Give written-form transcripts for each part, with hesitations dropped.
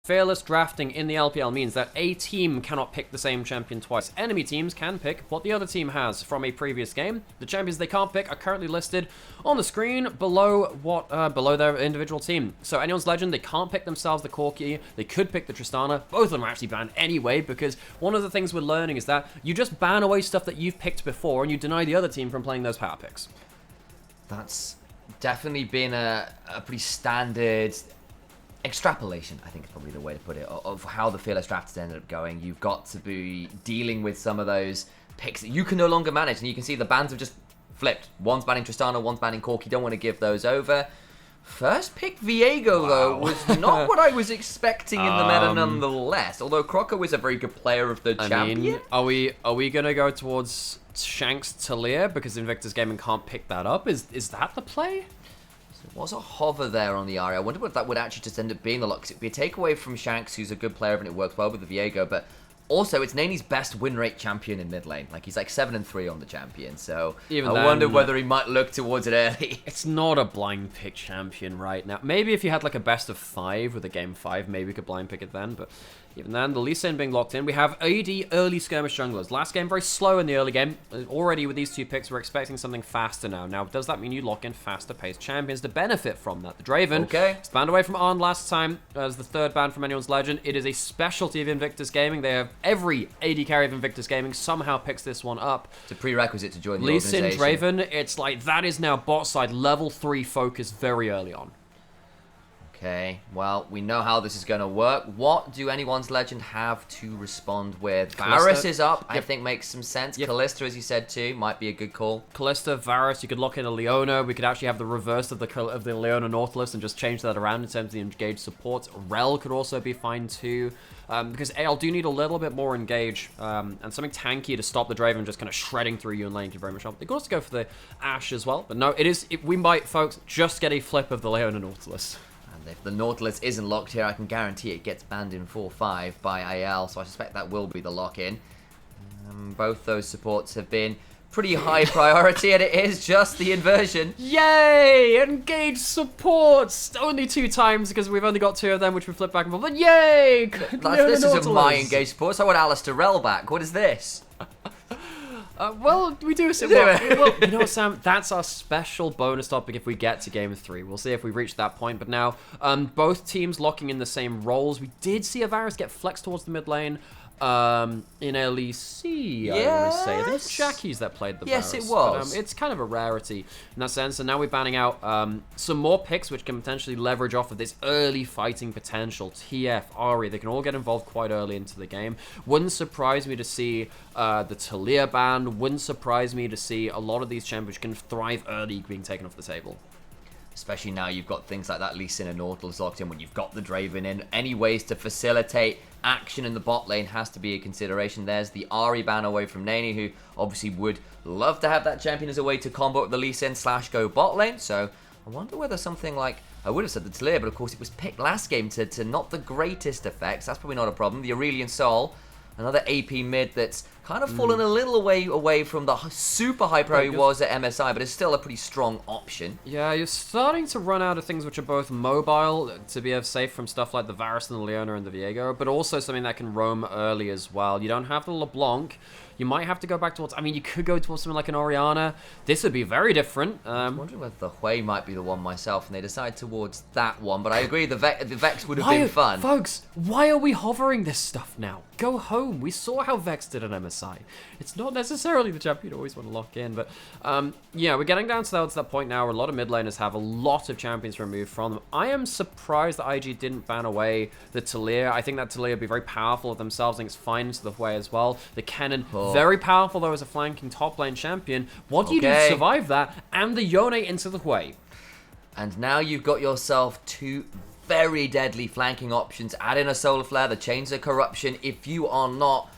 Fearless drafting in the LPL means that a team cannot pick the same champion twice. Enemy teams can pick what the other team has from a previous game. The champions they can't pick are currently listed on the screen below below their individual team. So Anyone's Legend, they can't pick themselves the Corki. They could pick the Tristana. Both of them are actually banned anyway, because one of the things we're learning is that you just ban away stuff that you've picked before and you deny the other team from playing those power picks. That's definitely been a pretty standard extrapolation, I think is probably the way to put it, of how the Fearless draft has ended up going. You've got to be dealing with some of those picks that you can no longer manage, and you can see the bans have just flipped. One's banning Tristana, one's banning Corki. Don't want to give those over. First pick Viego, though, was not what I was expecting in the meta nonetheless. Although Croco is a very good player of the champion. Are we going to go towards Shanks Talia because Invictus Gaming can't pick that up? Is that the play? There was a hover there on the Ari. I wonder what that would actually just end up being the lock. Because it would be a takeaway from Shanks, who's a good player, and it works well with the Viego. But also, it's Nani's best win rate champion in mid lane. Like, he's like 7-3 on the champion. So I wonder whether he might look towards it early. It's not a blind pick champion right now. Maybe if you had like a best of 5 with a game 5, maybe we could blind pick it then. But even then, the Lee Sin being locked in. We have AD early skirmish junglers. Last game, very slow in the early game. Already with these 2 picks, we're expecting something faster now. Now, does that mean you lock in faster paced champions to benefit from that? The Draven, it's banned away from Arn last time as the 3rd ban from Anyone's Legend. It is a specialty of Invictus Gaming. They have every AD carry of Invictus Gaming somehow picks this one up. It's a prerequisite to join the Lee Sin organization. Draven, it's like that is now bot side level 3 focus very early on. Okay, well, we know how this is going to work. What do Anyone's Legend have to respond with? Varus is up, I think makes some sense. Kalista, as you said too, might be a good call. Kalista, Varus, you could lock in a Leona. We could actually have the reverse of the Leona Nautilus and just change that around in terms of the engaged support. Rel could also be fine too. Because AL do need a little bit more engage and something tanky to stop the Draven just kind of shredding through you and lane to very much help. They could also go for the Ashe as well. But no, we might, folks, just get a flip of the Leona Nautilus. If the Nautilus isn't locked here, I can guarantee it gets banned in 4-5 by IL, so I suspect that will be the lock-in. Both those supports have been pretty high priority, and it is just the inversion. Yay! Engage supports! Only 2 times, because we've only got 2 of them, which we flip back and forth, but yay! This isn't my engaged support, so I want Alistair Rel back. What is this? Well, we do some more. Well, you know what, Sam? That's our special bonus topic if we get to Game 3. We'll see if we reach that point. But now, both teams locking in the same roles. We did see a Varus get flexed towards the mid lane. In LEC, I want to say. I think it's Jackie's that played the Varus. Yes, it was. But, it's kind of a rarity in that sense. And now we're banning out some more picks, which can potentially leverage off of this early fighting potential. TF, Ari, they can all get involved quite early into the game. Wouldn't surprise me to see the Talia ban. Wouldn't surprise me to see a lot of these champions can thrive early being taken off the table. Especially now you've got things like that Lee Sin and Nautilus locked in, when you've got the Draven in. Any ways to facilitate action in the bot lane has to be a consideration. There's the Ari ban away from Nani, who obviously would love to have that champion as a way to combo the Lee Sin / go bot lane. So I wonder whether something like, I would have said the Talia, but of course it was picked last game to not the greatest effects. That's probably not a problem. The Aurelion Sol, another AP mid that's kind of fallen a little away from the super high priority was at MSI, but it's still a pretty strong option. Yeah, you're starting to run out of things which are both mobile to be safe from stuff like the Varus and the Leona and the Viego, but also something that can roam early as well. You don't have the LeBlanc. You might have to go back towards, I mean, you could go towards something like an Orianna. This would be very different. I'm wondering whether the Hui might be the one myself, and they decide towards that one, but I agree, the Vex would have been fun. Folks, why are we hovering this stuff now? Go home. We saw how Vex did at MSI. It's not necessarily the champion you always want to lock in, but yeah, we're getting down to that point now where a lot of mid laners have a lot of champions removed from them. I am surprised that IG didn't ban away the Talia. I think that Talia would be very powerful of themselves. I think it's fine into the Hui as well. The Kennen, very powerful though as a flanking top lane champion. What do you do to survive that? And the Yone into the Hui. And now you've got yourself 2 very deadly flanking options. Add in a Solar Flare, the Chains of Corruption. If you are not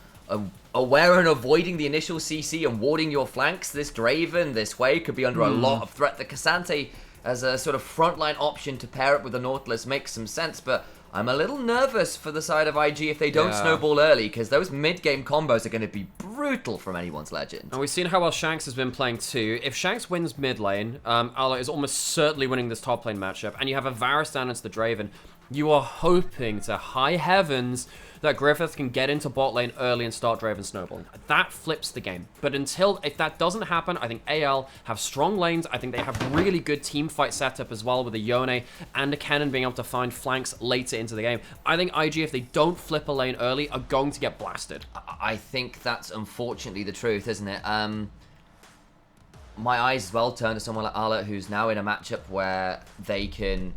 aware and avoiding the initial CC and warding your flanks, this Draven, this Hui could be under a lot of threat. The Cassante as a sort of frontline option to pair up with the Nautilus makes some sense, but I'm a little nervous for the side of IG if they don't snowball early, because those mid-game combos are going to be brutal from Anyone's Legend. And we've seen how well Shanks has been playing too. If Shanks wins mid lane, Arlo is almost certainly winning this top lane matchup, and you have a Varus down into the Draven. You are hoping to high heavens that Griffith can get into bot lane early and start Draven snowballing. That flips the game. But if that doesn't happen, I think AL have strong lanes. I think they have really good team fight setup as well with a Yone and a Cannon being able to find flanks later into the game. I think IG, if they don't flip a lane early, are going to get blasted. I think that's unfortunately the truth, isn't it? My eyes as well turn to someone like Ala, who's now in a matchup where they can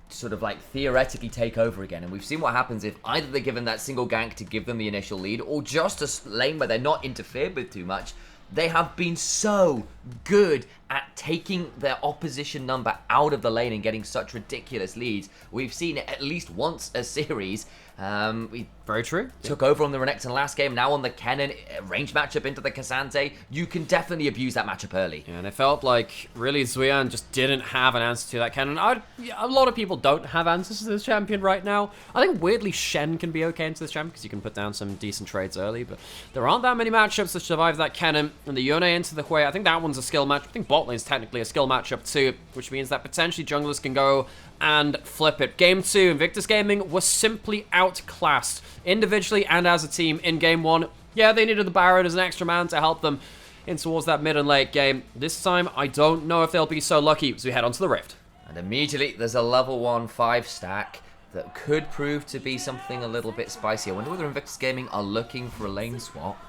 sort of like theoretically take over again, and we've seen what happens if either they're given that single gank to give them the initial lead, or just a lane where they're not interfered with too much. They have been so good at taking their opposition number out of the lane and getting such ridiculous leads. We've seen it at least once a series. We Very true. Took over on the Renekton last game, now on the Kennen, range matchup into the Cassante. You can definitely abuse that matchup early. Yeah, and it felt like really Zuyan just didn't have an answer to that Kennen. A lot of people don't have answers to this champion right now. I think weirdly Shen can be okay into this champion because you can put down some decent trades early, but there aren't that many matchups that survive that Kennen. And the Yone into the Hui, I think that one's a skill match. I think bot lane is technically a skill matchup too, which means that potentially junglers can go and flip it. Game 2, Invictus Gaming was simply outclassed, individually and as a team in Game 1. Yeah, they needed the Baron as an extra man to help them in towards that mid and late game. This time, I don't know if they'll be so lucky as we head onto the Rift. And immediately, there's a level 1 5-stack that could prove to be something a little bit spicy. I wonder whether Invictus Gaming are looking for a lane swap.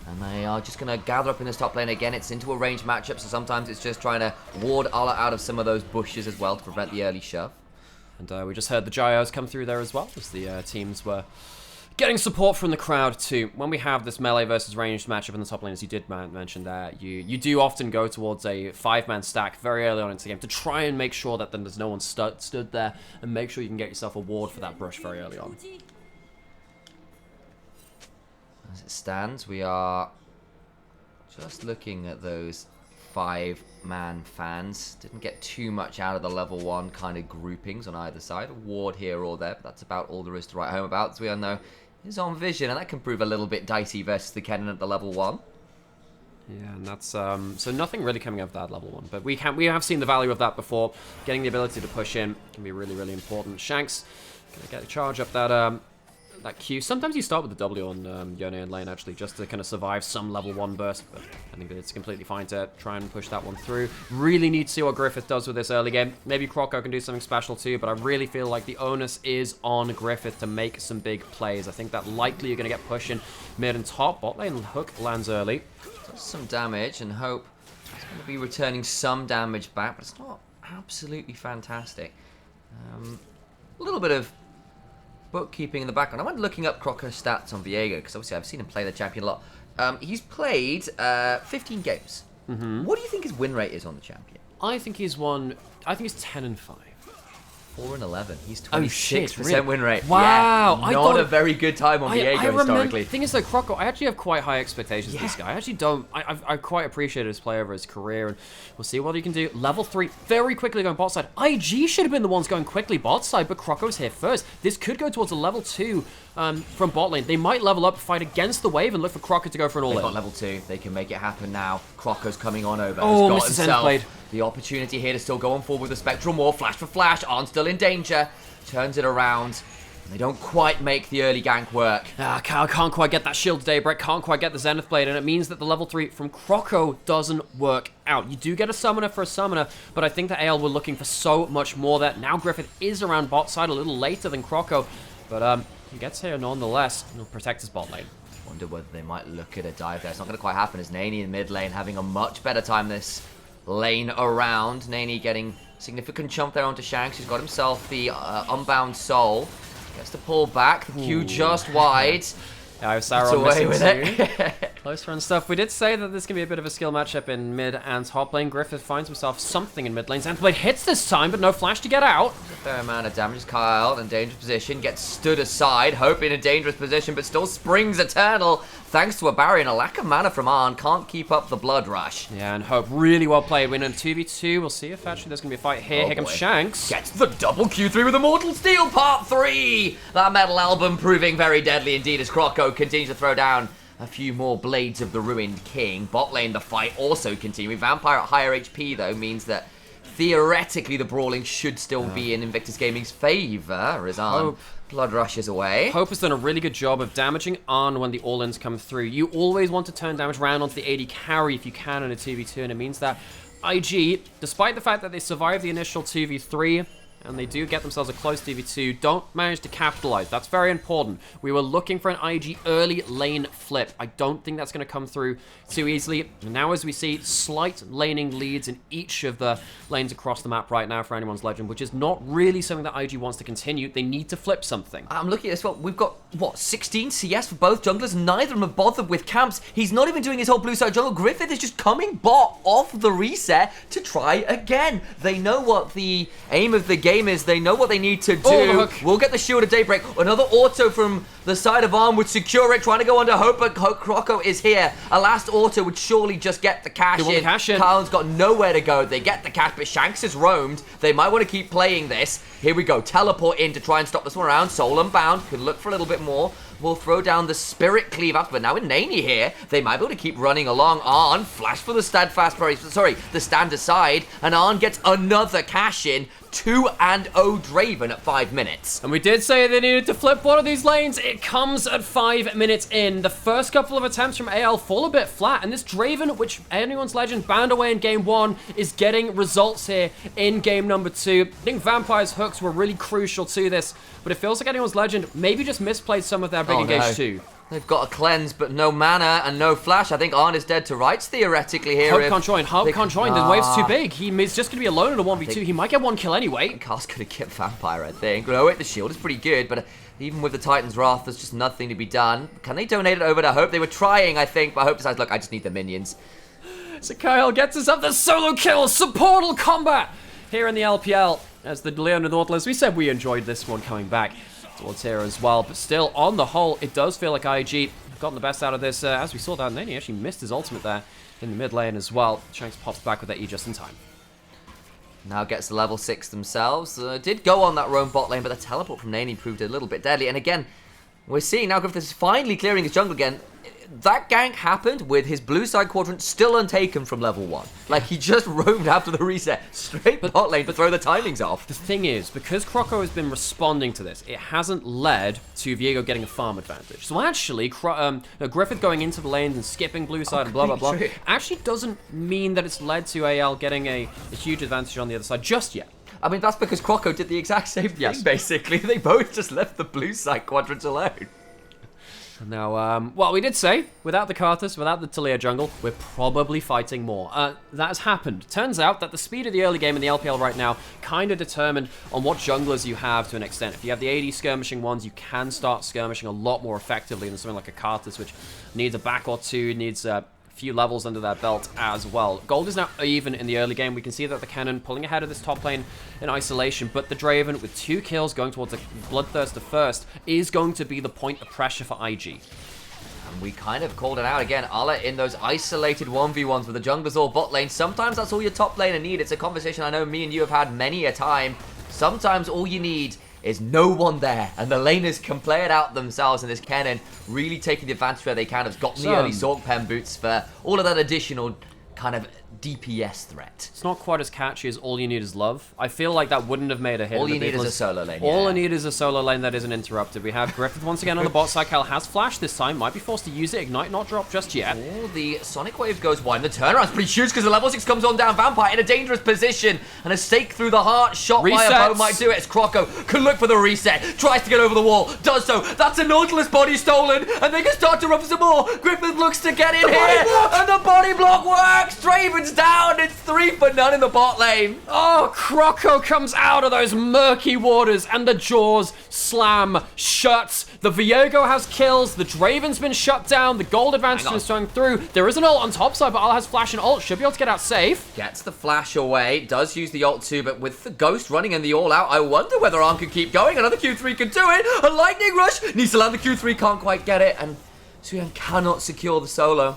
And they are just going to gather up in this top lane again. It's into a range matchup, so sometimes it's just trying to ward Ala out of some of those bushes as well to prevent the early shove. And we just heard the Gyos come through there as well, as the teams were getting support from the crowd too. When we have this melee versus ranged matchup in the top lane, as you did mention there, you do often go towards a 5-man stack very early on into the game to try and make sure that then there's no one stood there and make sure you can get yourself a ward for that brush very early on. As it stands, we are just looking at those 5-man fans. Didn't get too much out of the level 1 kind of groupings on either side. A ward here or there, but that's about all there is to write home about. As we all know, is on vision, and that can prove a little bit dicey versus the Kennen at the level 1. Yeah, and that's so nothing really coming of that level 1, but we have seen the value of that before. Getting the ability to push in can be really, really important. Shanks gonna get a charge up that Q. Sometimes you start with the W on Yone and lane, actually, just to kind of survive some level 1 burst, but I think that it's completely fine to try and push that one through. Really need to see what Griffith does with this early game. Maybe Croco can do something special too, but I really feel like the onus is on Griffith to make some big plays. I think that likely you're going to get pushing mid and top. Bot lane Hook lands early. Does some damage, and Hope is going to be returning some damage back, but it's not absolutely fantastic. A little bit of bookkeeping in the background. I went looking up Croco's stats on Viego, because obviously I've seen him play the champion a lot. He's played 15 games. What do you think his win rate is on the champion? I think he's 10-5. 4-11. He's 26% really? win rate. Wow. Yeah, not a very good time on Viego historically. The thing is, though, Croco, I actually have quite high expectations of this guy. I actually don't. I quite appreciate his play over his career, and we'll see what he can do. Level 3, very quickly going bot side. IG should have been the ones going quickly bot side, but Croco's here first. This could go towards a level 2 from bot lane. They might level up, fight against the wave, and look for Croco to go for an all-in. They've got level 2. They can make it happen now. Croco's coming on over. Oh, has got Mr. himself Zenblade. The opportunity here to still go on forward with the Spectral Maw. Flash for flash. Arn still in danger. Turns it around. They don't quite make the early gank work. Can't quite get that shield Daybreak, can't quite get the Zenith Blade, and it means that the level 3 from Croco doesn't work out. You do get a summoner for a summoner, but I think that AL were looking for so much more there. Now Griffith is around bot side a little later than Croco, but he gets here nonetheless, and he'll protect his bot lane. Wonder whether they might look at a dive there. It's not going to quite happen as Nani in mid lane having a much better time this lane around. Nani getting significant chump there onto Shanks, who's got himself the Unbound Soul. Gets to pull back, the Q just wide. Yeah, I was Sauron away with missing it. Close run stuff. We did say that this can be a bit of a skill matchup in mid and top lane. Griffith finds himself something in mid lane. Zenblade hits this time, but no flash to get out. Fair amount of damage. Kyle in dangerous position, gets stood aside. Hope in a dangerous position, but still springs eternal. Thanks to a barrier and a lack of mana from Arn. Can't keep up the blood rush. Yeah, and Hope really well played. Win in 2v2. We'll see if actually there's going to be a fight here. Oh, here comes boy. Shanks. Gets the double Q3 with Immortal Steel Part 3. That metal album proving very deadly indeed as Croco continues to throw down a few more Blades of the Ruined King. Bot lane, the fight also continuing. Vampire at higher HP, though, means that theoretically the brawling should still be in Invictus Gaming's favor as Arn blood rushes away. Hope has done a really good job of damaging Arn when the all-ins come through. You always want to turn damage around onto the AD carry if you can in a 2v2, and it means that IG, despite the fact that they survived the initial 2v3, and they do get themselves a close 2v2, don't manage to capitalize. That's very important. We were looking for an IG early lane flip. I don't think that's going to come through too easily. And now as we see, slight laning leads in each of the lanes across the map right now for anyone's Legend, which is not really something that IG wants to continue. They need to flip something. I'm looking at this, well, we've got, what, 16 CS for both junglers? Neither of them have bothered with camps. He's not even doing his whole blue side jungle. Griffith is just coming bot off the reset to try again. They know what the aim of the game is. They know what they need to do. Oh, we'll get the shield of Daybreak. Another auto from the side of Arm would secure it, trying to go under Hope, but Croco is here. A last auto would surely just get the cash in. Carl's got nowhere to go. They get the cash, but Shanks is roamed. They might want to keep playing this. Here we go. Teleport in to try and stop this one around. Soul Unbound could look for a little bit more. We'll throw down the Spirit Cleave up, but now with Nani here, they might be able to keep running along. Arn, flash for the the stand aside, and Arn gets another cash in. 2-0 Draven at 5 minutes. And we did say they needed to flip one of these lanes. It comes at 5 minutes in. The first couple of attempts from AL fall a bit flat, and this Draven, which anyone's Legend banned away in game 1, is getting results here in game number 2. I think Vampire's hooks were really crucial to this, but it feels like anyone's Legend maybe just misplayed some of their big engage too. They've got a cleanse, but no mana and no flash. I think Arn is dead to rights theoretically here. Hope can't join. Hope can't join. The wave's too big. He's just going to be alone in a 1v2. He might get one kill anyway. Carl's going to get Vampire, I think. Oh, wait, the shield is pretty good, but even with the Titan's Wrath, there's just nothing to be done. Can they donate it over to Hope? They were trying, I think, but Hope decides, look, I just need the minions. So Kyle gets us up the solo kill. Supportal combat here in the LPL. As the Leon and Nautilus, we said we enjoyed this one coming back towards here as well. But still, on the whole, it does feel like IG gotten the best out of this. As we saw that, Nani actually missed his ultimate there in the mid lane as well. Shanks pops back with that E just in time. Now gets the level 6 themselves. Did go on that roam bot lane, but the teleport from Nani proved a little bit deadly. And again, we're seeing now Griffith is finally clearing his jungle again. That gank happened with his blue side quadrant still untaken from level 1. Like, he just roamed after the reset straight bot lane to throw the timings off. The thing is, because Croco has been responding to this, it hasn't led to Viego getting a farm advantage. So actually, Griffith going into the lanes and skipping blue side and blah, blah, blah, actually doesn't mean that it's led to AL getting a huge advantage on the other side just yet. I mean, that's because Croco did the exact same thing, basically. They both just left the blue side quadrant alone. Now, well, we did say, without the Karthus, without the Talia jungle, we're probably fighting more. That has happened. Turns out that the speed of the early game in the LPL right now kind of determined on what junglers you have to an extent. If you have the AD skirmishing ones, you can start skirmishing a lot more effectively than something like a Karthus, which needs a back or two, needs few levels under their belt as well. Gold is now even in the early game. We can see that the Cannon pulling ahead of this top lane in isolation, but the Draven with 2 kills going towards a Bloodthirster first is going to be the point of pressure for IG. And we kind of called it out again. Ala in those isolated 1v1s with the junglers all bot lane. Sometimes that's all your top laner need. It's a conversation I know me and you have had many a time. Sometimes all you need is no one there, and the laners can play it out themselves, and this Kennen really taking the advantage where they can. Has gotten the early Sork Pen boots for all of that additional kind of DPS threat. It's not quite as catchy as All You Need Is Love. I feel like that wouldn't have made a hit. All you need is a solo lane. All I need is a solo lane that isn't interrupted. We have Griffith once again on the bot side. Kyle has flash this time. Might be forced to use it. Ignite not drop just yet. Oh, the Sonic Wave goes wide. The turnaround's pretty huge because the level 6 comes on down. Vampire in a dangerous position. And a stake through the heart shot by a bow might do it. As Croco can look for the reset. Tries to get over the wall. Does so. That's a Nautilus body stolen. And they can start to rub some more. Griffith looks to get in here. And the body block works. Draven's down. It's 3 for none in the bot lane. Oh, Croco comes out of those murky waters and the jaws slam shut. The Viego has kills. The Draven's been shut down. The gold advantage is showing through. There is an ult on top side, but Al has flash and ult. Should be able to get out safe. Gets the flash away. Does use the ult too, but with the ghost running and the all out, I wonder whether Arn can keep going. Another Q3 can do it. A lightning rush. Needs to land the Q3. Can't quite get it. And Suyan cannot secure the solo.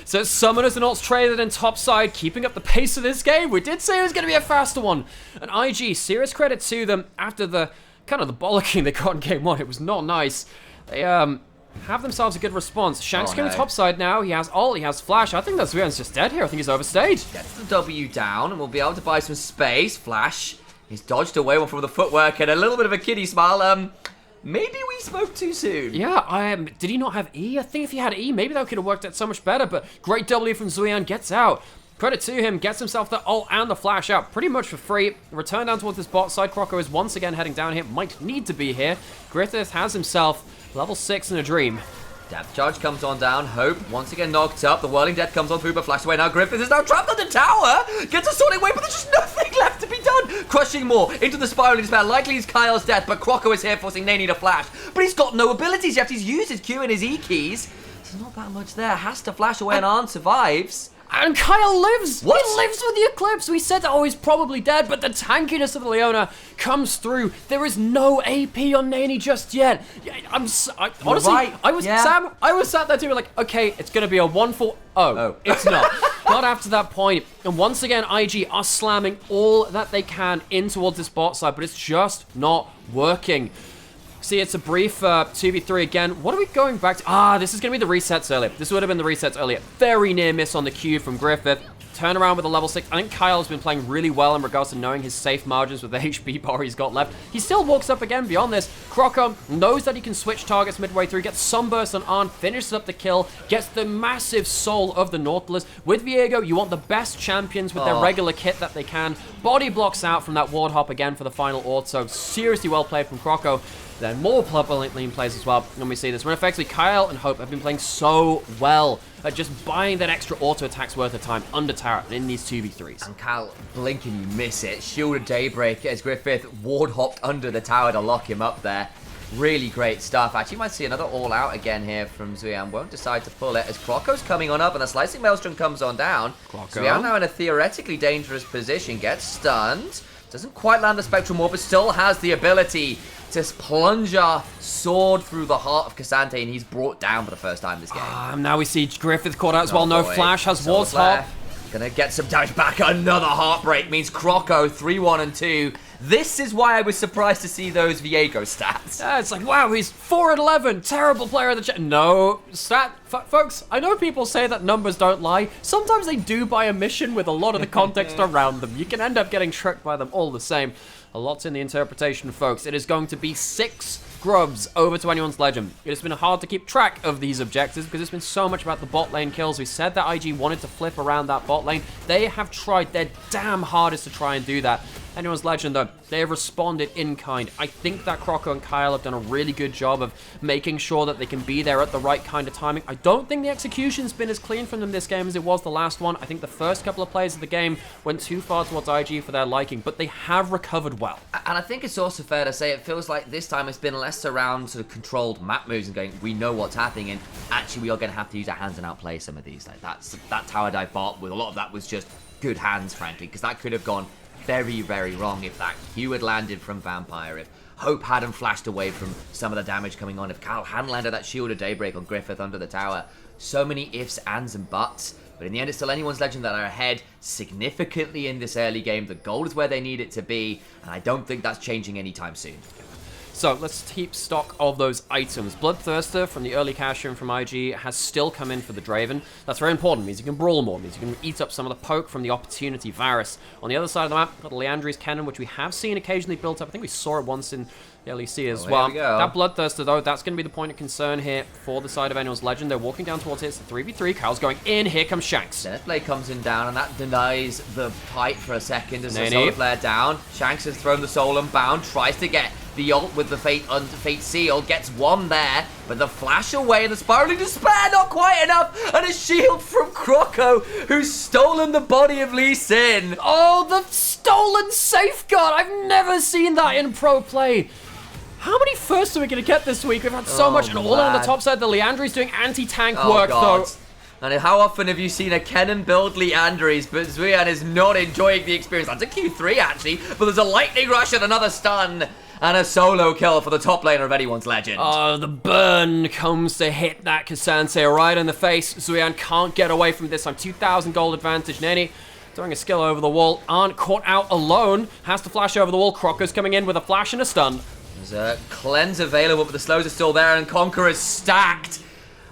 So Summoners and ults traded in top side, keeping up the pace of this game. We did say it was going to be a faster one. And IG, serious credit to them after the kind of the bollocking they got in game 1. It was not nice. They have themselves a good response. Shanks Oh, going no. topside now. He has ult, he has flash. I think that Zuyan's just dead here. I think he's overstayed. Gets the W down, and we'll be able to buy some space. Flash, he's dodged away one from the footwork, and a little bit of a kiddie smile. Maybe we spoke too soon. Yeah, did he not have E? I think if he had E, maybe that could have worked out so much better, but great W from Zuyan, gets out. Credit to him, gets himself the ult and the flash out pretty much for free. Return down towards this bot side. Croco is once again heading down here. Might need to be here. Griffith has himself level 6 in a dream. Depth charge comes on down. Hope once again knocked up. The Whirling Death comes on through, but flashed away. Now Griffith is now trapped on the tower. Gets a Sonic Wave, but there's just nothing left to be done. Crushing more into the spiraling despair. Likely is Kyle's death, but Croco is here forcing Nani to flash. But he's got no abilities yet. He's used his Q and his E keys. There's not that much there. Has to flash away, and Arn survives. And Kyle lives! What? He lives with the Eclipse! We said that, oh, he's probably dead, but the tankiness of the Leona comes through. There is no AP on Nani just yet. Honestly, right. Sam, I was sat there too, like, okay, it's gonna be a 1-4. Oh, it's not. Not after that point. And once again, IG are slamming all that they can in towards this bot side, but it's just not working. See, it's a brief 2v3 again. What are we going back to? This is going to be the resets earlier. This would have been the resets earlier. Very near miss on the Q from Griffith. Turn around with a level 6. I think Kyle's been playing really well in regards to knowing his safe margins with the HP bar he's got left. He still walks up again beyond this. Croco knows that he can switch targets midway through, gets Sunburst on Arn, finishes up the kill, gets the massive soul of the Nautilus. With Viego, you want the best champions with their regular kit that they can. Body blocks out from that ward hop again for the final auto. Seriously well played from Croco. Then more lane plays as well when we see this. When effectively Kyle and Hope have been playing so well at just buying that extra auto attacks worth of time under tower in these 2v3s. And Kyle, blink and you miss it. Shield of Daybreak as Griffith ward hopped under the tower to lock him up there. Really great stuff. Actually, might see another all out again here from Zuyan. Won't decide to pull it as Croco's coming on up and the Slicing Maelstrom comes on down. Zuyan now in a theoretically dangerous position. Gets stunned. Doesn't quite land the Spectral Morph, but still has the ability to plunge a sword through the heart of Cassante, and he's brought down for the first time this game. Now we see Griffith caught out as well. No flash, has Ward's Hop. Gonna get some damage back. Another Heartbreak means Croco 3-1 and 2. This is why I was surprised to see those Viego stats. Yeah, it's like, wow, he's 4-11. Terrible player of the chat. No, folks, I know people say that numbers don't lie. Sometimes they do by omission with a lot of the context around them. You can end up getting tricked by them all the same. A lot's in the interpretation, folks. It is going to be 6 grubs over to anyone's legend. It has been hard to keep track of these objectives because it's been so much about the bot lane kills. We said that IG wanted to flip around that bot lane. They have tried their damn hardest to try and do that. Anyone's legend, though, they have responded in kind. I think that Croco and Kyle have done a really good job of making sure that they can be there at the right kind of timing. I don't think the execution's been as clean from them this game as it was the last one. I think the first couple of plays of the game went too far towards IG for their liking, but they have recovered well. And I think it's also fair to say it feels like this time it's been less around sort of controlled map moves and going, we know what's happening, and actually we are going to have to use our hands and outplay some of these. Like that tower dive bot, with a lot of that was just good hands, frankly, because that could have gone very, very wrong if that Q had landed from Vampire, if Hope hadn't flashed away from some of the damage coming on, if Kyle hadn't landed that Shield of Daybreak on Griffith under the tower. So many ifs, ands, and buts. But in the end, it's still anyone's legend that are ahead significantly in this early game. The goal is where they need it to be, and I don't think that's changing anytime soon. So let's keep stock of those items. Bloodthirster from the early cash in from IG has still come in for the Draven. That's very important. It means you can brawl more. It means you can eat up some of the poke from the opportunity Varus. On the other side of the map, got the Leandri's Cannon, which we have seen occasionally built up. I think we saw it once in the LEC as well. That Bloodthirster, though, that's going to be the point of concern here for the side of anyone's legend. They're walking down towards it. It's a 3v3. Kyle's going in. Here comes Shanks. Deathblade comes in down, and that denies the fight for a second as the Solar Flare down. Shanks has thrown the Soul Unbound, tries to get the ult with the Fate Seal, gets one there, but the flash away, the Spiraling Despair, not quite enough, and a shield from Croco, who's stolen the body of Lee Sin. Oh, the stolen Safeguard! I've never seen that in pro play. How many firsts are we going to get this week? We've had so much, and all on the top side, the Leandri's doing anti-tank work, though. And how often have you seen a Kennen build Leandris, but Zuyan is not enjoying the experience? That's a Q3, actually, but there's a Lightning Rush and another stun. And a solo kill for the top laner of anyone's legend. Oh, the burn comes to hit that Cassante right in the face. Zuyan can't get away from this. I'm 2,000 gold advantage. Nani throwing a skill over the wall. Aren't caught out alone. Has to flash over the wall. Croco's coming in with a flash and a stun. There's a cleanse available, but the slows are still there, and Conqueror's stacked.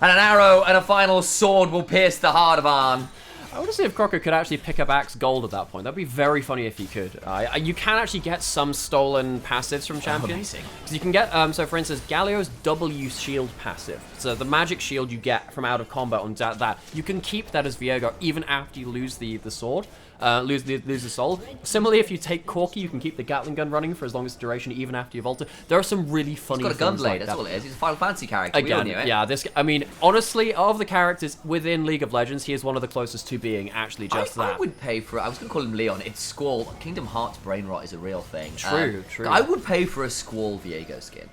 And an arrow and a final sword will pierce the heart of Arn. I want to see if Croco could actually pick up Axe Gold at that point. That'd be very funny if he could. You can actually get some stolen passives from champions. So you can get, so for instance, Galio's W shield passive. So the magic shield you get from out of combat on that, you can keep that as Viego even after you lose the sword. Lose the soul. Similarly, if you take Corki, you can keep the Gatling gun running for as long as the duration, even after you've ulted. There are some really funny things. He's got a gunblade, like that's that. all it is. He's a Final Fantasy character. Again, yeah, I mean, honestly, of the characters within League of Legends, he is one of the closest to being actually just that. I would pay for it. I was going to call him Leon. It's Squall. Kingdom Hearts brain rot is a real thing. True. I would pay for a Squall Viego skin.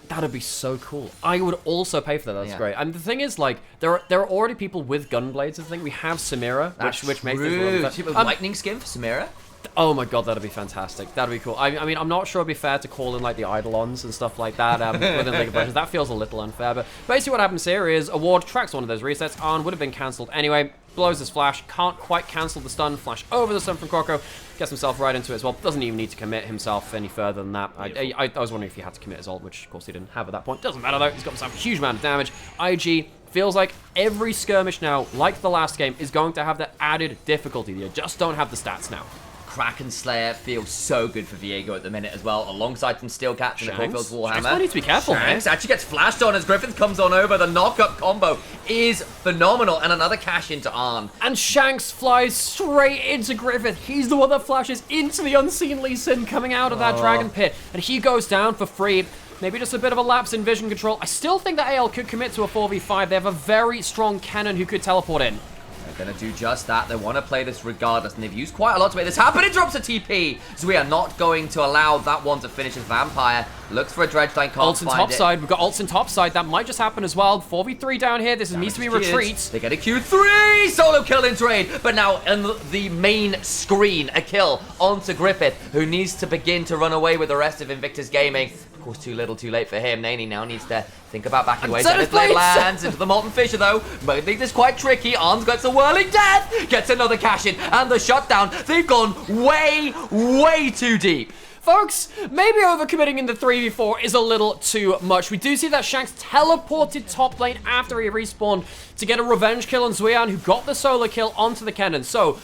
That'd be so cool. I would also pay for that. That's Yeah. great. And the thing is, like, there are already people with gunblades. I think we have Samira, which makes it a lightning skin for Samira. Oh my god, that'd be fantastic. That'd be cool. I mean, I'm not sure it'd be fair to call in like the Eidolons and stuff like that within League of Legends. That feels a little unfair. But basically, what happens here is Award tracks one of those resets. Arn would have been cancelled anyway. Blows his flash, can't quite cancel the stun. Flash over the stun from Croco, gets himself right into it as well. Doesn't even need to commit himself any further than that. I was wondering if he had to commit his ult, which of course he didn't have at that point. Doesn't matter though. He's got himself a huge amount of damage. IG feels like every skirmish now, like the last game, is going to have the added difficulty. You just don't have the stats now. Kraken Slayer feels so good for Viego at the minute as well, alongside some Steel Cats and a Corfield's Warhammer. Shanks might need to be careful, Shanks actually gets flashed on as Griffith comes on over. The knock-up combo is phenomenal, and another cash into Arn. And Shanks flies straight into Griffith. He's the one that flashes into the unseen Lee Sin coming out of that Dragon Pit, and he goes down for free. Maybe just a bit of a lapse in vision control. I still think that AL could commit to a 4v5. They have a very strong cannon who could teleport in. They're going to do just that. They want to play this regardless, and they've used quite a lot to make this happen. It drops a TP, so we are not going to allow that one to finish as Vampire. Looks for a Dredge Line, can't Ults in find top it. side. We've got ults in top side. That might just happen as well. 4v3 down here. This needs to be retreats. They get a Q3 solo kill in trade, but now in the main screen, a kill onto Griffith, who needs to begin to run away with the rest of Invictus Gaming. Of course, too little, too late for him. Nani now needs to think about backing away. Zenith Blade lands into the Molten Fisher, though. But this is quite tricky. Arn's got a Whirling Death. Gets another cash in. And the shutdown. They've gone way, way too deep. Folks, maybe overcommitting in the 3v4 is a little too much. We do see that Shanks teleported top lane after he respawned to get a revenge kill on Zuyan, who got the solo kill onto the cannon. So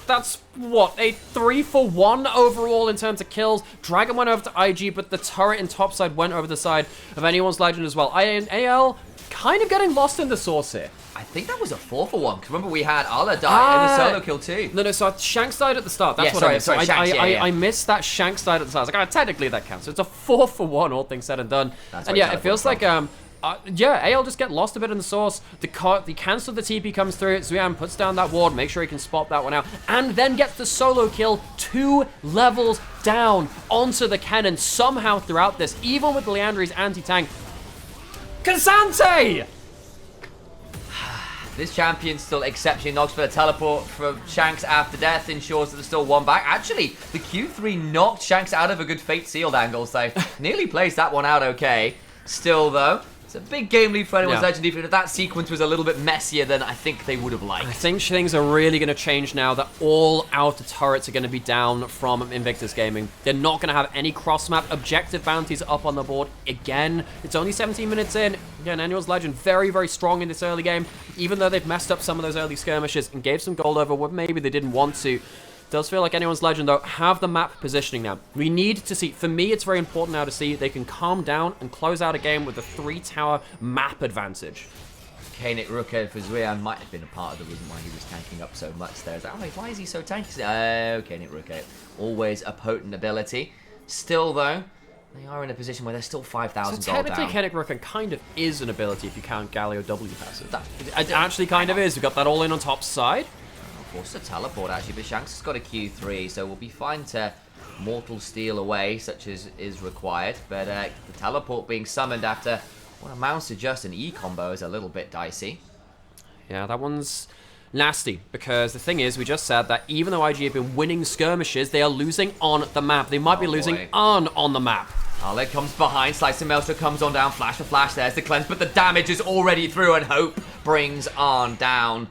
that's, what, a 3-for-1 overall in terms of kills. Dragon went over to IG, but the turret in topside went over the side of Anyone's Legend as well. AL kind of getting lost in the sauce here. I think that was a 4-for-1, because remember we had Ala die and the solo kill too. No, so Shanks died at the start. That's Yeah, what sorry, I missed. sorry, Shanks, I missed that Shanks died at the start. I was like, technically that counts. So it's a 4-for-1, all things said and done. That's and yeah, it feels like, yeah, AL just get lost a bit in the sauce. The cancel the TP comes through. Zuyan puts down that ward, make sure he can spot that one out, and then gets the solo kill 2 levels down onto the cannon somehow throughout this, even with Leandri's anti-tank. Cansante! This champion's still exceptionally knocks for the teleport from Shanks after death, ensures that there's still one back. Actually, the Q3 knocked Shanks out of a good fate sealed angle, so nearly plays that one out okay. Still, though, it's a big game lead for Anyone's Legend, even if that sequence was a little bit messier than I think they would have liked. I think things are really going to change now that all outer turrets are going to be down from Invictus Gaming. They're not going to have any cross-map objective bounties up on the board again. It's only 17 minutes in. Again, Anyone's Legend very, very strong in this early game, even though they've messed up some of those early skirmishes and gave some gold over what maybe they didn't want to. Does feel like Anyone's Legend, though, have the map positioning now. We need to see, for me, it's very important now to see they can calm down and close out a game with a 3-tower map advantage. Kanik Ruka for Zuyan might have been a part of the reason why he was tanking up so much there. It's like, oh, wait, why is he so tanky? Oh, Kanik Ruka, always a potent ability. Still, though, they are in a position where they're still 5,000 so gold down. technically, Kanik Ruka kind of is an ability if you count Galio W passive. It actually kind of is. We've got that all in on top side. Forced to teleport actually, but Shanks has got a Q3, so we'll be fine to mortal steal away, such as is required. But the teleport being summoned after what amounts to just an E combo is a little bit dicey. Yeah, that one's nasty, because the thing is, we just said that even though IG have been winning skirmishes, they are losing on the map. They might be losing on the map. Ale comes behind, Slice and Maelstrom comes on down, flash for flash, there's the cleanse, but the damage is already through, and Hope brings on down.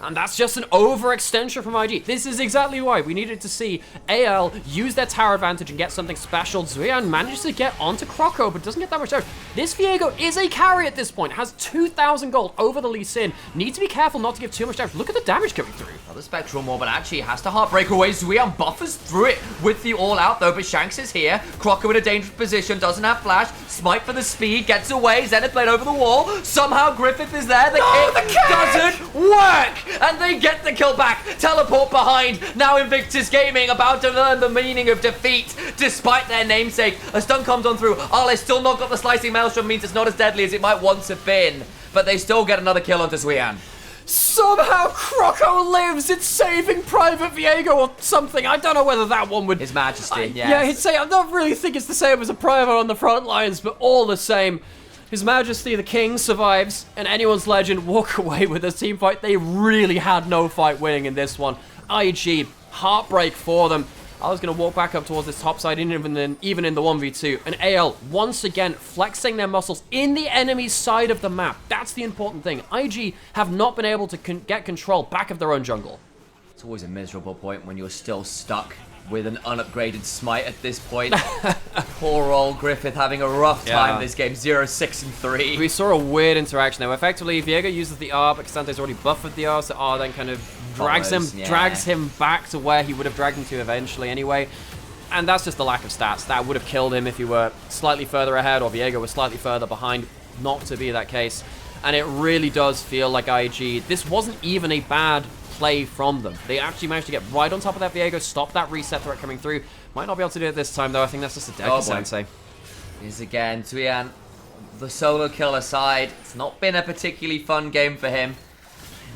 And that's just an overextension from IG. This is exactly why we needed to see AL use their tower advantage and get something special. Zuyan manages to get onto Croco, but doesn't get that much damage. This Viego is a carry at this point, has 2,000 gold over the Lee Sin. Need to be careful not to give too much damage. Look at the damage coming through. Well, the Spectral Maw, but actually has to Heartbreak away. Zuyan buffers through it with the all-out, though, but Shanks is here. Croco in a dangerous position, doesn't have flash. Smite for the speed, gets away. Zenith Blade over the wall. Somehow Griffith is there. The kick doesn't work! And they get the kill back. Teleport behind. Now Invictus Gaming about to learn the meaning of defeat, despite their namesake. A stun comes on through. Arle still not got the Slicing Maelstrom, means it's not as deadly as it might once have been. But they still get another kill onto Zuyan. Somehow Croco lives. It's saving Private Viego or something. I don't know whether that one would... His Majesty, yes. Yeah, he'd say, I don't really think it's the same as a Private on the front lines, but all the same. His Majesty, the King, survives, and anyone's legend walk away with this team fight. They really had no fight winning in this one. IG, heartbreak for them. I was going to walk back up towards this top side, even in the 1v2. And AL, once again, flexing their muscles in the enemy's side of the map. That's the important thing. IG have not been able to get control back of their own jungle. It's always a miserable point when you're still stuck with an unupgraded Smite at this point. Poor old Griffith having a rough time this game, 0-6-3. We saw a weird interaction there. Effectively, Viego uses the R, but Casante's already buffered the R, so R then kind of drags him back to where he would have dragged him to eventually anyway. And that's just the lack of stats. That would have killed him if he were slightly further ahead or Viego was slightly further behind. Not to be that case. And it really does feel like IG, this wasn't even a bad play from them. They actually managed to get right on top of that Viego, stop that reset threat coming through. Might not be able to do it this time, though. I think that's just a deck, Sensei. Is again, Zuyan, the solo kill aside, it's not been a particularly fun game for him.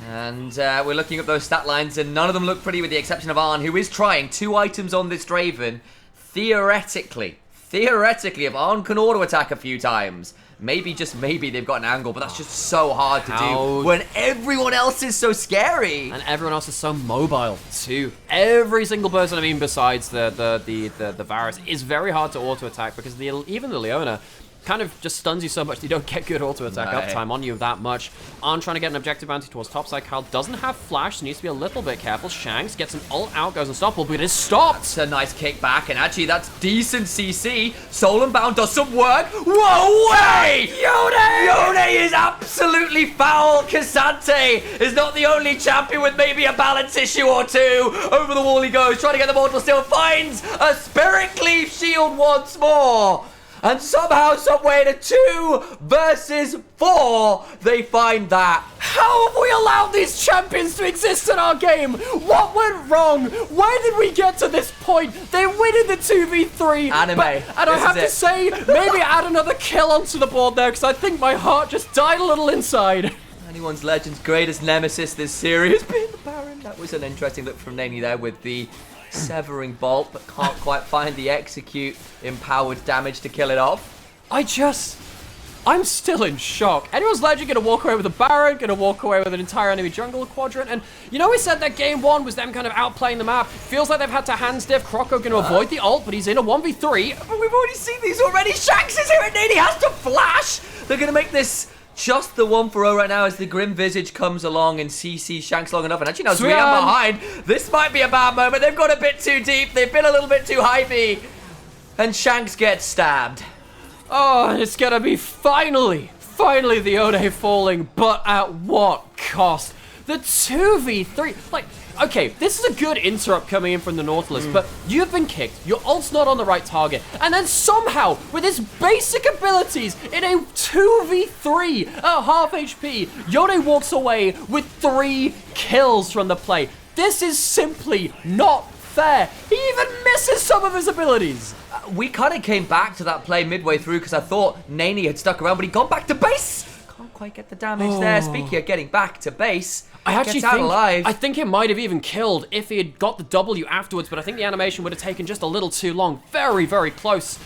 And we're looking at those stat lines, and none of them look pretty with the exception of Arn, who is trying 2 items on this Draven. Theoretically, if Arn can auto-attack a few times, maybe, just maybe, they've got an angle, but that's just so hard to do when everyone else is so scary. And everyone else is so mobile, too. Every single person, I mean, besides the Varus, is very hard to auto-attack because even the Leona kind of just stuns you so much that you don't get good auto-attack uptime on you that much. Arn trying to get an objective bounty towards topside. Kyle doesn't have flash, so needs to be a little bit careful. Shanks gets an ult out, goes unstoppable, but it is stopped. It's a nice kick back, and actually that's decent CC. Soul and Bound does some work. Whoa, way! Yone is absolutely foul. Casante is not the only champion with maybe a balance issue or two. Over the wall he goes, trying to get the mortal still, finds a Spirit Cleave shield once more. And somehow, someway, in a 2 versus 4, they find that. How have we allowed these champions to exist in our game? What went wrong? Where did we get to this point? They win in the 2v3. Anime. And I have to say, maybe add another kill onto the board there, because I think my heart just died a little inside. Anyone's Legend's greatest nemesis this series has been the Baron. That was an interesting look from Nani there with the severing bolt, but can't quite find the execute empowered damage to kill it off. I'm still in shock. Anyone's Legend gonna walk away with a Baron, gonna walk away with an entire enemy jungle quadrant, and you know we said that game 1 was them kind of outplaying the map. Feels like they've had to hand stiff. Croco gonna avoid the ult, but he's in a 1v3. But we've already seen these already. Shanks is here and Nani has to flash. They're gonna make this just the 1-for-0 right now as the Grim Visage comes along and CC Shanks long enough. And actually now Zuyan behind. This might be a bad moment. They've got a bit too deep. They've been a little bit too hypey. And Shanks gets stabbed. Oh, and it's gonna be finally the Ode falling, but at what cost? The 2v3, like, okay, this is a good interrupt coming in from the Nautilus, but you've been kicked, your ult's not on the right target, and then somehow, with his basic abilities, in a 2v3 at half HP, Yone walks away with 3 kills from the play. This is simply not fair. He even misses some of his abilities. We kind of came back to that play midway through because I thought Nani had stuck around, but he'd gone back to base. Can't quite get the damage there. Speaking of getting back to base, I actually think it might have even killed if he had got the W afterwards, but I think the animation would have taken just a little too long. Very, very close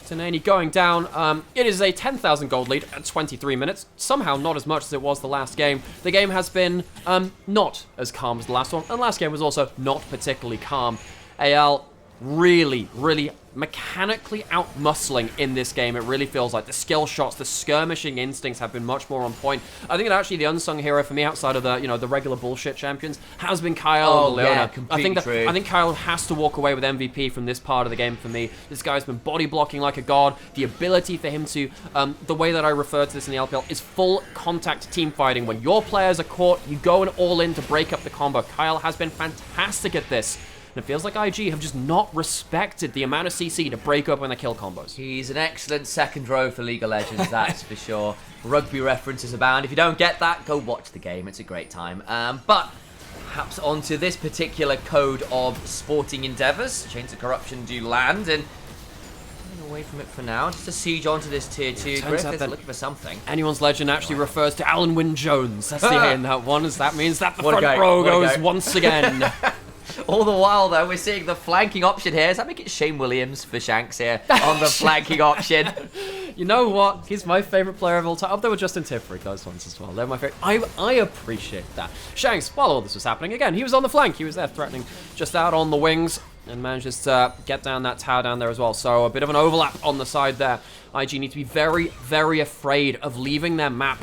to Nani going down. It is a 10,000 gold lead at 23 minutes. Somehow not as much as it was the last game. The game has been not as calm as the last one, and the last game was also not particularly calm. AL really, really mechanically out-muscling in this game. It really feels like the skill shots, the skirmishing instincts have been much more on point. I think that actually the unsung hero for me outside of the, the regular bullshit champions has been Kyle and Leona. Yeah, completely true. I think Kyle has to walk away with MVP from this part of the game for me. This guy's been body blocking like a god. The ability for him to, the way that I refer to this in the LPL is full contact team fighting. When your players are caught, you go and all in to break up the combo. Kyle has been fantastic at this. And it feels like IG have just not respected the amount of CC to break up when they kill combos. He's an excellent second row for League of Legends, that's for sure. Rugby references abound. If you don't get that, go watch the game. It's a great time. But perhaps onto this particular code of sporting endeavours. Chains of Corruption do land, and away from it for now. Just a siege onto this tier 2. Griffith's looking for something. Anyone's Legend actually refers to Alan Wynne Jones. That's the A in that one. That means that the What front row goes once again. All the while, though, we're seeing the flanking option here. Does that make it Shane Williams for Shanks here on the flanking option? You know what? He's my favourite player of all time. Up there with Justin Tifrick, those ones as well. They're my favourite. I appreciate that. Shanks, while all this was happening, again, he was on the flank. He was there threatening just out on the wings and manages to get down that tower down there as well. So a bit of an overlap on the side there. IG need to be very, very afraid of leaving their map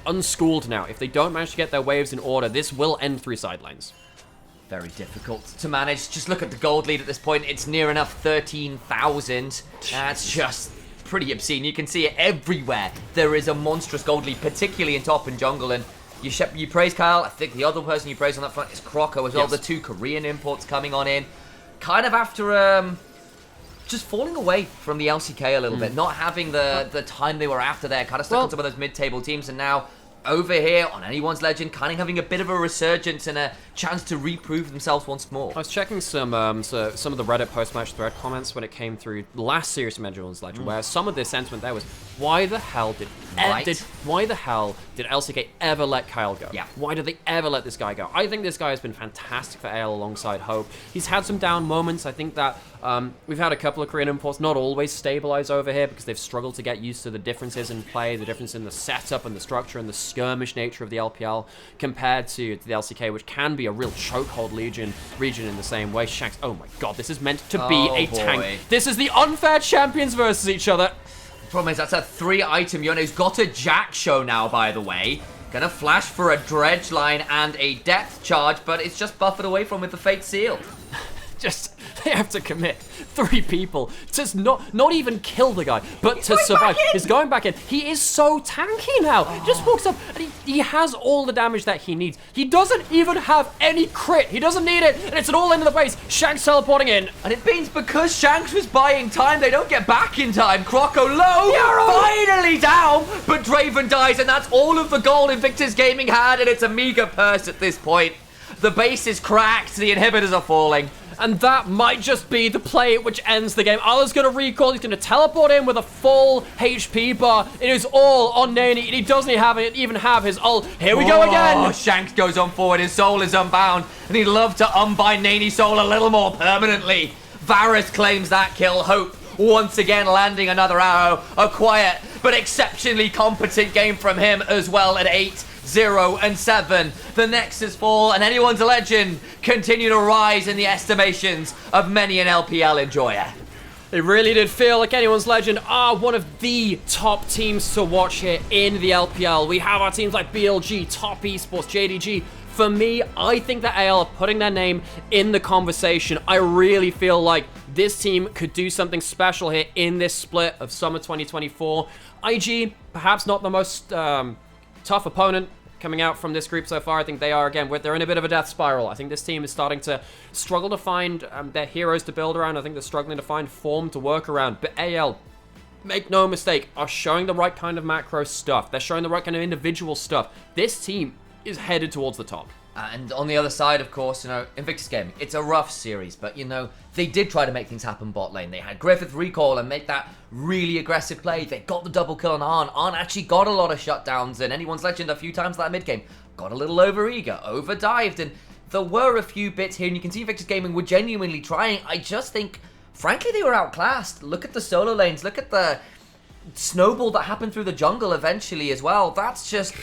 unschooled now. If they don't manage to get their waves in order, this will end through side lanes. Very difficult to manage. Just look at the gold lead at this point. It's near enough 13,000. That's just pretty obscene. You can see it everywhere. There is a monstrous gold lead, particularly in top and jungle. And you praise Kyle. I think the other person you praise on that front is Croco as well. Yes. The 2 Korean imports coming on in. Kind of after just falling away from the LCK a little bit. Not having the time they were after there. Kind of stuck on some of those mid-table teams. And now over here on Anyone's Legend, kind of having a bit of a resurgence and a chance to reprove themselves once more. I was checking some of the Reddit post-match thread comments when it came through the last series of Anyone's Legend, where some of the sentiment there was, why the hell did LCK ever let Kyle go? Yeah. Why did they ever let this guy go? I think this guy has been fantastic for AL alongside Hope. He's had some down moments. I think that we've had a couple of Korean imports not always stabilize over here because they've struggled to get used to the differences in play, the difference in the setup and the structure and the skirmish nature of the LPL compared to the LCK, which can be a real chokehold region in the same way. Shanks, oh my god, this is meant to be a tank. This is the unfair champions versus each other. Problem is, that's a 3-item Yone, who's got a Jack show now, by the way. Gonna flash for a dredge line and a depth charge, but it's just buffered away from with the Fate Seal. Just, they have to commit 3 people to not even kill the guy, but to survive. He's going back in. He is so tanky now. He just walks up and he has all the damage that he needs. He doesn't even have any crit. He doesn't need it, and it's an all into the base. Shanks teleporting in. And it means because Shanks was buying time, they don't get back in time. Croco low, finally down, but Draven dies, and that's all of the gold Invictus Gaming had, and it's a meager purse at this point. The base is cracked, the inhibitors are falling. And that might just be the play which ends the game. Allah's going to recall. He's going to teleport in with a full HP bar. It is all on Nani, and he doesn't even have his ult. Here we go again. Shanks goes on forward. His soul is unbound, and he'd love to unbind Nani's soul a little more permanently. Varus claims that kill. Hope once again landing another arrow. A quiet but exceptionally competent game from him as well at 8. 0 and 7. The Nexus fall, and Anyone's Legend continue to rise in the estimations of many an LPL enjoyer. It really did feel like Anyone's Legend are one of the top teams to watch here in the LPL. We have our teams like BLG, Top Esports, JDG. For me, I think that AL are putting their name in the conversation. I really feel like this team could do something special here in this split of summer 2024. IG, perhaps not the most tough opponent coming out from this group so far. I think they are, again, they're in a bit of a death spiral. I think this team is starting to struggle to find their heroes to build around. I think they're struggling to find form to work around. But AL, make no mistake, are showing the right kind of macro stuff. They're showing the right kind of individual stuff. This team is headed towards the top. And on the other side, of course, Invictus Gaming, it's a rough series, but, they did try to make things happen bot lane. They had Griffith recall and make that really aggressive play. They got the double kill on Arn. Arn actually got a lot of shutdowns, and Anyone's Legend a few times that mid-game got a little overeager, overdived, and there were a few bits here, and you can see Invictus Gaming were genuinely trying. I just think, frankly, they were outclassed. Look at the solo lanes. Look at the snowball that happened through the jungle eventually as well. That's just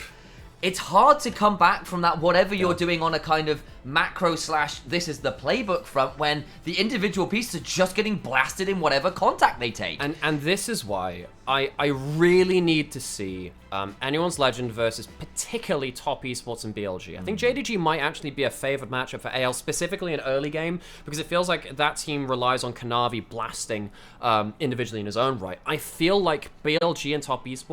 it's hard to come back from that, whatever you're doing on a kind of macro / this is the playbook front, when the individual pieces are just getting blasted in whatever contact they take. And this is why I really need to see Anyone's Legend versus particularly top esports and BLG. I think JDG might actually be a favored matchup for AL, specifically in early game, because it feels like that team relies on Kanavi blasting individually in his own right. I feel like BLG and top esports